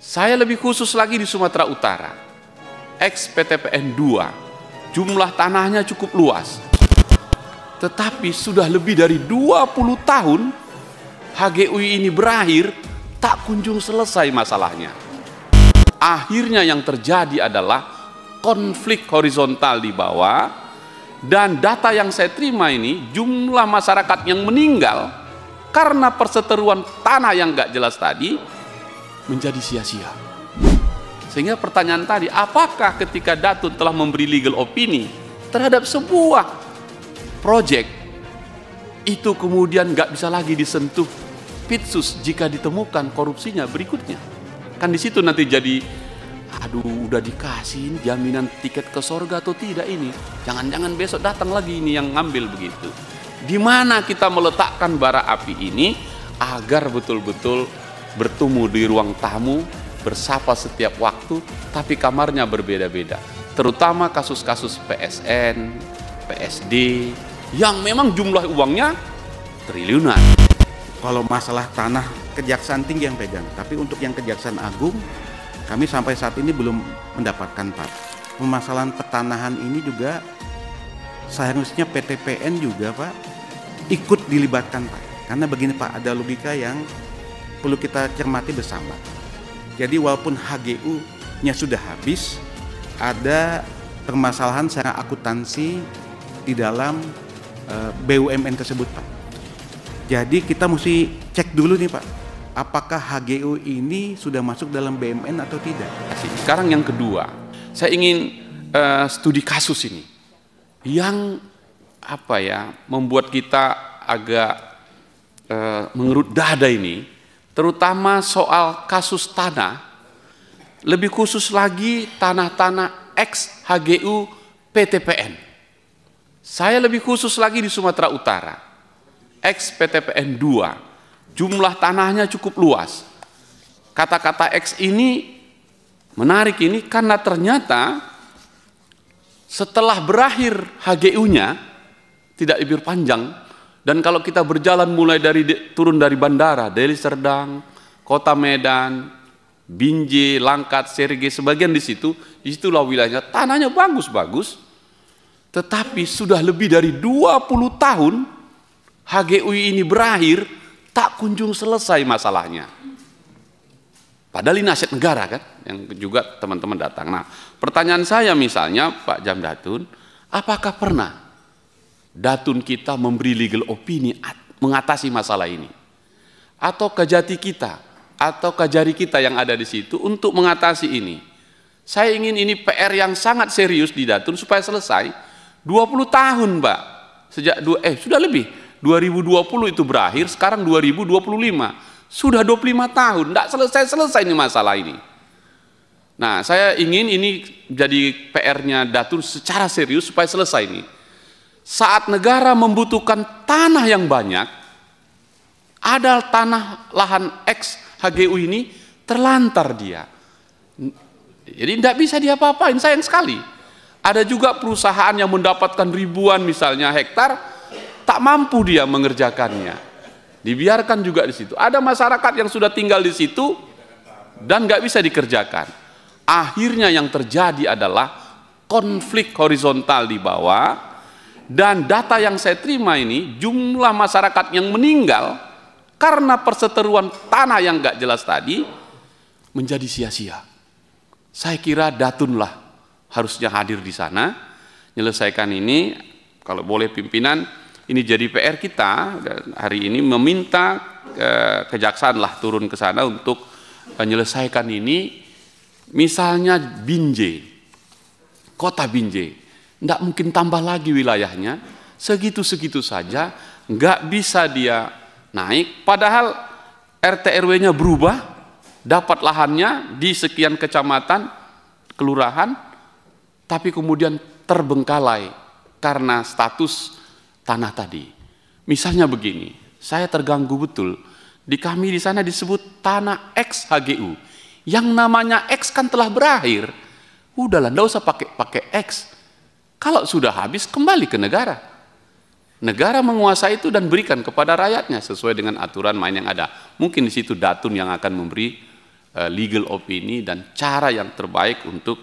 Saya lebih khusus lagi di Sumatera Utara, ex PTPN 2, jumlah tanahnya cukup luas. Tetapi sudah lebih dari 20 tahun HGUI ini berakhir, tak kunjung selesai masalahnya. Akhirnya yang terjadi adalah konflik horizontal di bawah, dan data yang saya terima ini jumlah masyarakat yang meninggal karena perseteruan tanah yang gak jelas tadi menjadi sia-sia. Sehingga pertanyaan tadi, apakah ketika Datun telah memberi legal opini terhadap sebuah proyek itu kemudian gak bisa lagi disentuh Pitsus jika ditemukan korupsinya berikutnya? Kan di situ nanti jadi, aduh, udah dikasih jaminan tiket ke sorga atau tidak ini? Jangan-jangan besok datang lagi ini yang ngambil begitu. Di mana kita meletakkan bara api ini agar betul-betul bertemu di ruang tamu, bersapa setiap waktu, tapi kamarnya berbeda-beda. Terutama kasus-kasus PSN, PSD, yang memang jumlah uangnya triliunan. Kalau masalah tanah, Kejaksaan Tinggi yang pegang. Tapi untuk yang Kejaksaan Agung, kami sampai saat ini belum mendapatkan Pak. Permasalahan pertanahan ini juga seharusnya PTPN juga Pak ikut dilibatkan Pak. Karena begini Pak, ada logika yang perlu kita cermati bersama. Jadi walaupun HGU-nya sudah habis, ada permasalahan secara akuntansi di dalam BUMN tersebut Pak. Jadi kita mesti cek dulu nih Pak, apakah HGU ini sudah masuk dalam BUMN atau tidak. Sekarang yang kedua, saya ingin studi kasus ini yang membuat kita agak mengerut dada ini, terutama soal kasus tanah, lebih khusus lagi tanah-tanah ex HGU PTPN. Saya lebih khusus lagi di Sumatera Utara, ex PTPN 2, jumlah tanahnya cukup luas. Kata-kata ex ini menarik ini karena ternyata setelah berakhir HGU-nya tidak diperpanjang. Dan kalau kita berjalan mulai turun dari bandara, Deli Serdang, Kota Medan, Binjai, Langkat, Sergei, sebagian disitulah wilayahnya, tanahnya bagus-bagus, tetapi sudah lebih dari 20 tahun HGUI ini berakhir, tak kunjung selesai masalahnya. Padahal ini aset negara kan, yang juga teman-teman datang. Nah, pertanyaan saya misalnya Pak Jam Datun, apakah pernah Datun kita memberi legal opini mengatasi masalah ini? Atau Kajati kita, atau Kajari kita yang ada di situ untuk mengatasi ini? Saya ingin ini PR yang sangat serius di Datun supaya selesai. 20 tahun Pak, sudah lebih, 2020 itu berakhir, sekarang 2025. Sudah 25 tahun, tidak selesai-selesai ini masalah ini. Nah, saya ingin ini jadi PR-nya Datun secara serius supaya selesai ini. Saat negara membutuhkan tanah yang banyak, ada tanah lahan ex HGU ini terlantar dia. Jadi tidak bisa diapa-apain, sayang sekali. Ada juga perusahaan yang mendapatkan ribuan misalnya hektar, tak mampu dia mengerjakannya. Dibiarkan juga di situ. Ada masyarakat yang sudah tinggal di situ dan nggak bisa dikerjakan. Akhirnya yang terjadi adalah konflik horizontal di bawah. Dan data yang saya terima ini, jumlah masyarakat yang meninggal karena perseteruan tanah yang gak jelas tadi menjadi sia-sia. Saya kira Datunlah harusnya hadir di sana, menyelesaikan ini. Kalau boleh pimpinan, ini jadi PR kita dan hari ini meminta kejaksaan lah turun ke sana untuk menyelesaikan ini. Misalnya Binjai, kota Binjai, tidak mungkin tambah lagi wilayahnya, segitu-segitu saja, nggak bisa dia naik, padahal RT RW-nya berubah, dapat lahannya di sekian kecamatan, kelurahan, tapi kemudian terbengkalai karena status tanah tadi. Misalnya begini, saya terganggu betul, di kami di sana disebut tanah ex HGU, yang namanya ex kan telah berakhir, udahlah, nggak usah pakai ex. Kalau sudah habis, kembali ke negara. Negara menguasai itu dan berikan kepada rakyatnya sesuai dengan aturan main yang ada. Mungkin di situ Datun yang akan memberi legal opini dan cara yang terbaik untuk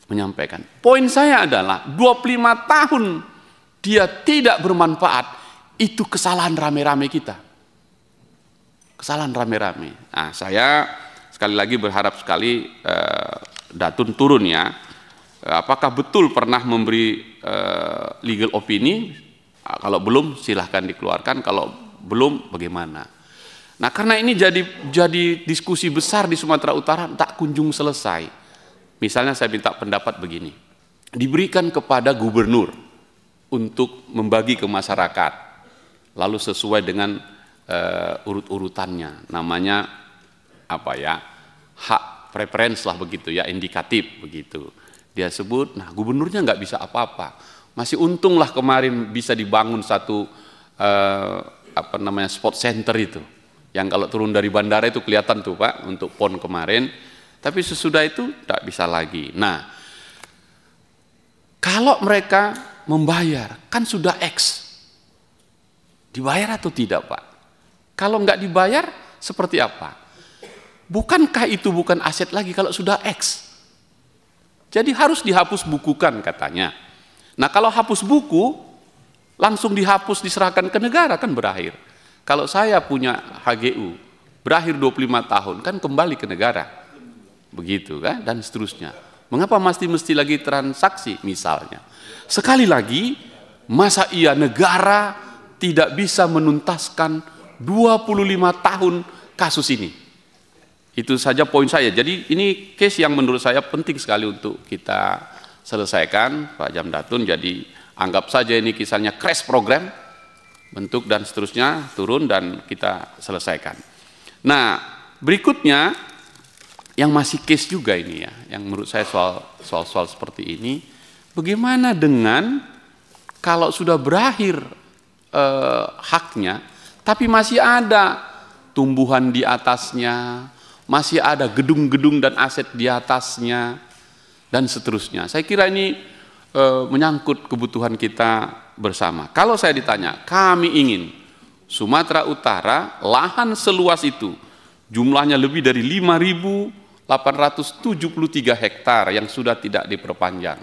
menyampaikan. Poin saya adalah 25 tahun dia tidak bermanfaat, itu kesalahan rame-rame kita. Kesalahan rame-rame. Nah, saya sekali lagi berharap sekali Datun turun ya. Apakah betul pernah memberi legal opini? Kalau belum silahkan dikeluarkan, kalau belum bagaimana? Nah, karena ini jadi diskusi besar di Sumatera Utara tak kunjung selesai. Misalnya saya minta pendapat begini, diberikan kepada gubernur untuk membagi ke masyarakat, lalu sesuai dengan urut-urutannya, namanya apa ya, hak preferensi lah begitu ya, indikatif begitu. Dia sebut, nah gubernurnya nggak bisa apa-apa. Masih untunglah kemarin bisa dibangun satu sport center itu, yang kalau turun dari bandara itu kelihatan tuh Pak, untuk PON kemarin. Tapi sesudah itu tidak bisa lagi. Nah, kalau mereka membayar, kan sudah X. Dibayar atau tidak Pak? Kalau nggak dibayar, seperti apa? Bukankah itu bukan aset lagi kalau sudah X? Jadi harus dihapus bukukan katanya. Nah, kalau hapus buku, langsung dihapus diserahkan ke negara kan berakhir. Kalau saya punya HGU, berakhir 25 tahun, kan kembali ke negara. Begitu kan, dan seterusnya. Mengapa mesti lagi transaksi misalnya? Sekali lagi, masa iya negara tidak bisa menuntaskan 25 tahun kasus ini? Itu saja poin saya. Jadi ini case yang menurut saya penting sekali untuk kita selesaikan, Pak Jamdatun. Jadi anggap saja ini kisahnya crash program, bentuk dan seterusnya turun dan kita selesaikan. Nah, berikutnya yang masih case juga ini ya, yang menurut saya soal seperti ini, bagaimana dengan kalau sudah berakhir haknya, tapi masih ada tumbuhan di atasnya, masih ada gedung-gedung dan aset di atasnya, dan seterusnya. Saya kira ini menyangkut kebutuhan kita bersama. Kalau saya ditanya, kami ingin Sumatera Utara, lahan seluas itu, jumlahnya lebih dari 5.873 hektar yang sudah tidak diperpanjang.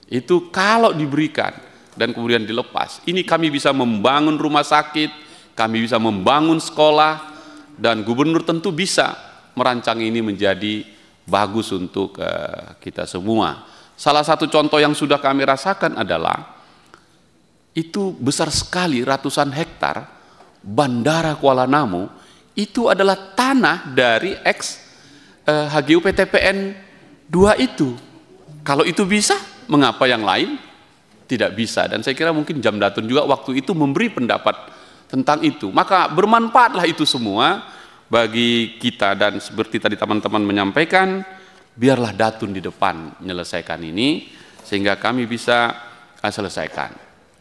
Itu kalau diberikan dan kemudian dilepas, ini kami bisa membangun rumah sakit, kami bisa membangun sekolah, dan gubernur tentu bisa merancang ini menjadi bagus untuk kita semua. Salah satu contoh yang sudah kami rasakan adalah itu besar sekali, ratusan hektar Bandara Kuala Namu, itu adalah tanah dari ex HGU PTPN 2 itu. Kalau itu bisa, mengapa yang lain tidak bisa? Dan saya kira mungkin Jamdatun juga waktu itu memberi pendapat tentang itu. Maka bermanfaatlah itu semua bagi kita, dan seperti tadi teman-teman menyampaikan, biarlah Datun di depan menyelesaikan ini sehingga kami bisa selesaikan.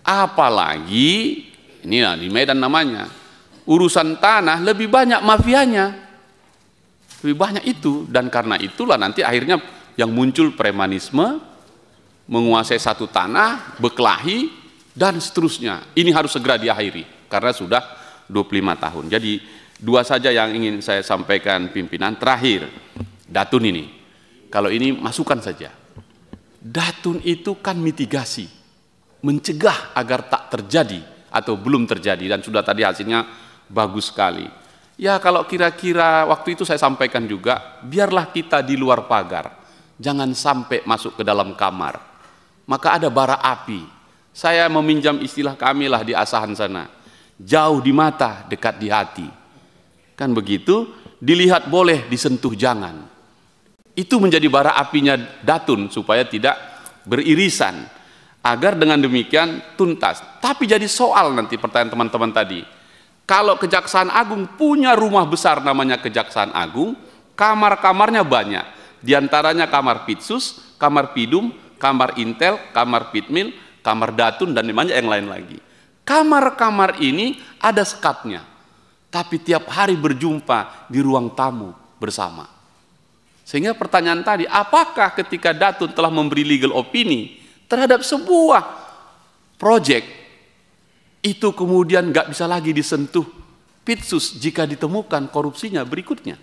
Apalagi ini di Medan namanya urusan tanah lebih banyak mafianya, lebih banyak itu, dan karena itulah nanti akhirnya yang muncul premanisme, menguasai satu tanah, berkelahi dan seterusnya. Ini harus segera diakhiri karena sudah 25 tahun. Jadi dua saja yang ingin saya sampaikan pimpinan. Terakhir, Datun ini, kalau ini masukan saja, Datun itu kan mitigasi, mencegah agar tak terjadi atau belum terjadi, dan sudah tadi hasilnya bagus sekali. Ya, kalau kira-kira waktu itu saya sampaikan juga, biarlah kita di luar pagar, jangan sampai masuk ke dalam kamar, maka ada bara api. Saya meminjam istilah kami lah di Asahan sana, jauh di mata, dekat di hati. Kan begitu, dilihat boleh, disentuh jangan. Itu menjadi bara apinya Datun supaya tidak beririsan, agar dengan demikian tuntas. Tapi jadi soal nanti pertanyaan teman-teman tadi, kalau Kejaksaan Agung punya rumah besar namanya Kejaksaan Agung, kamar-kamarnya banyak, diantaranya kamar Pitsus, kamar Pidum, kamar Intel, kamar Pitmil, kamar Datun, dan banyak yang lain lagi. Kamar-kamar ini ada sekatnya, tapi tiap hari berjumpa di ruang tamu bersama. Sehingga pertanyaan tadi, apakah ketika Datun telah memberi legal opini terhadap sebuah proyek, itu kemudian nggak bisa lagi disentuh Pitsus jika ditemukan korupsinya berikutnya?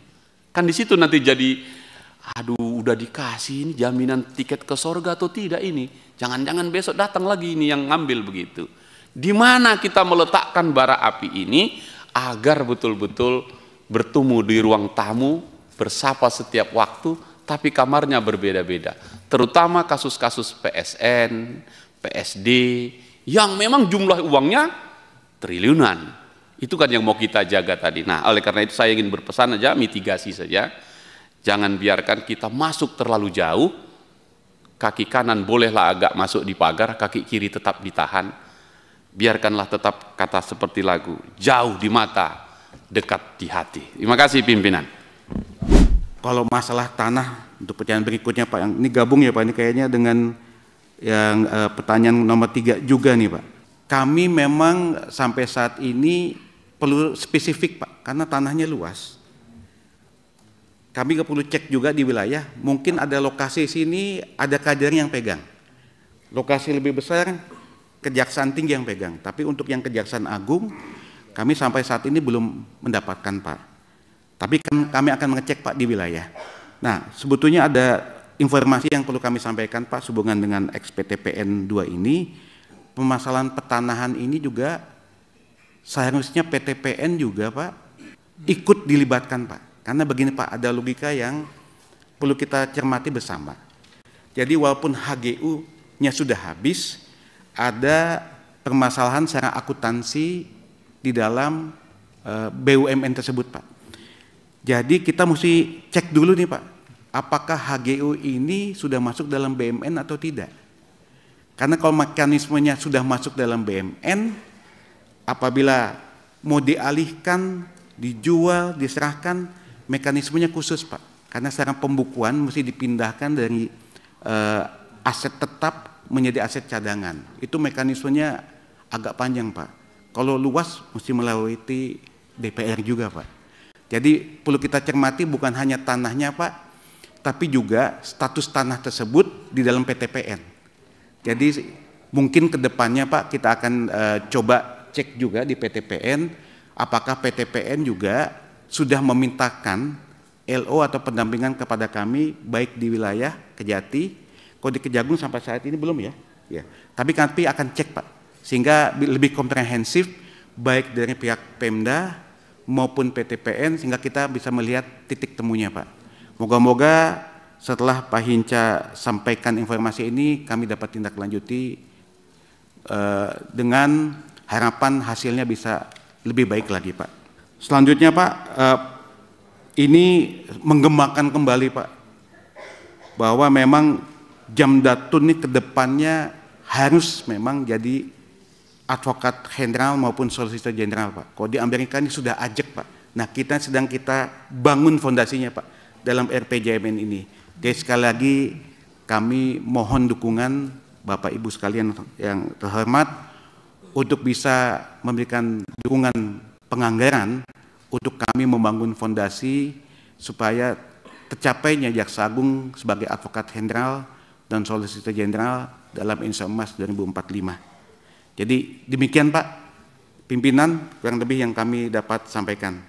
Kan di situ nanti jadi, aduh udah dikasih ini jaminan tiket ke sorga atau tidak ini. Jangan-jangan besok datang lagi ini yang ngambil begitu. Di mana kita meletakkan bara api ini agar betul-betul bertemu di ruang tamu, bersapa setiap waktu, tapi kamarnya berbeda-beda. Terutama kasus-kasus PSN, PSD, yang memang jumlah uangnya triliunan. Itu kan yang mau kita jaga tadi. Nah, oleh karena itu saya ingin berpesan aja, mitigasi saja. Jangan biarkan kita masuk terlalu jauh. Kaki kanan bolehlah agak masuk di pagar, kaki kiri tetap ditahan. Biarkanlah tetap kata seperti lagu, jauh di mata, dekat di hati. Terima kasih pimpinan. Kalau masalah tanah untuk pertanyaan berikutnya Pak, yang ini gabung ya Pak, ini kayaknya dengan yang pertanyaan nomor 3 juga nih Pak. Kami memang sampai saat ini perlu spesifik Pak, karena tanahnya luas. Kami perlu cek juga di wilayah, mungkin ada lokasi sini ada kader yang pegang. Lokasi lebih besar, Kejaksaan Tinggi yang pegang. Tapi untuk yang Kejaksaan Agung, kami sampai saat ini belum mendapatkan Pak. Tapi kami akan mengecek Pak di wilayah. Nah, sebetulnya ada informasi yang perlu kami sampaikan Pak, sehubungan dengan XPTPN 2 ini, permasalahan petanahan ini juga seharusnya PTPN juga Pak ikut dilibatkan Pak. Karena begini Pak, ada logika yang perlu kita cermati bersama. Jadi walaupun HGU-nya sudah habis, ada permasalahan secara akuntansi di dalam BUMN tersebut Pak. Jadi kita mesti cek dulu nih Pak, apakah HGU ini sudah masuk dalam BUMN atau tidak. Karena kalau mekanismenya sudah masuk dalam BUMN, apabila mau dialihkan, dijual, diserahkan, mekanismenya khusus Pak, karena secara pembukuan mesti dipindahkan dari aset tetap menjadi aset cadangan. Itu mekanismenya agak panjang Pak. Kalau luas mesti melalui DPR juga Pak. Jadi perlu kita cermati bukan hanya tanahnya Pak, tapi juga status tanah tersebut di dalam PTPN. Jadi mungkin ke depannya Pak kita akan coba cek juga di PTPN, apakah PTPN juga sudah memintakan LO atau pendampingan kepada kami baik di wilayah Kejati, kalau di Kejagung sampai saat ini belum ya. Ya. Tapi kami akan cek Pak, sehingga lebih komprehensif baik dari pihak Pemda maupun PTPN sehingga kita bisa melihat titik temunya Pak. Moga-moga setelah Pak Hinca sampaikan informasi ini kami dapat tindak lanjuti dengan harapan hasilnya bisa lebih baik lagi Pak. Selanjutnya Pak, ini menggemakan kembali Pak, bahwa memang Jamdatun ini kedepannya harus memang jadi advokat jenderal maupun solicitor jenderal Pak. Kalau di Amerika ini sudah ajak Pak. Nah kita sedang kita bangun fondasinya Pak dalam RPJMN ini. Jadi sekali lagi kami mohon dukungan Bapak Ibu sekalian yang terhormat untuk bisa memberikan dukungan penganggaran untuk kami membangun fondasi supaya tercapainya Jaksa Agung sebagai advokat jenderal dan solicitor jenderal dalam Indonesia Emas 2045. Jadi demikian Pak pimpinan kurang lebih yang kami dapat sampaikan.